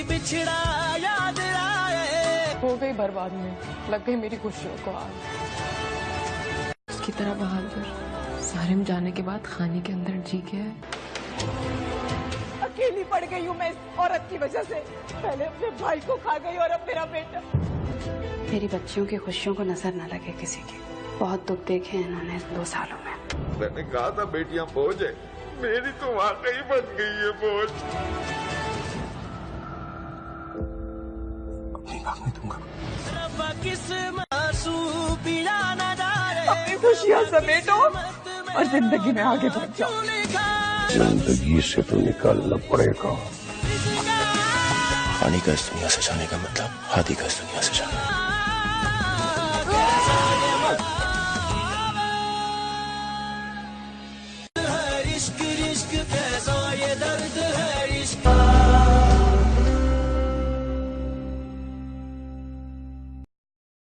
बिछड़ा याद आए। हो गई बर्बाद में, लग गई मेरी खुशियों को आग। उसकी तरह बहादुर सारिम जाने के बाद खाने के अंदर जी गया है। अकेली पड़ गई हूँ मैं इस औरत की वजह से। पहले अपने भाई को खा गई और अब मेरा बेटा। मेरी बच्चियों की खुशियों को नजर न लगे किसी की। बहुत दुख देखे इन्होंने 2 सालों में। मैंने कहा था बेटियां बोझ है, मेरी तो वाकई बन गई है बोझ। अपनी भागने दूंगा। अपनी खुशियाँ समेटो और जिंदगी में आगे बढ़ जाओ। जिंदगी से तो निकालना पड़ेगा। हानि का इस दुनिया से जाने का मतलब हाथी का इस दुनिया से जाना।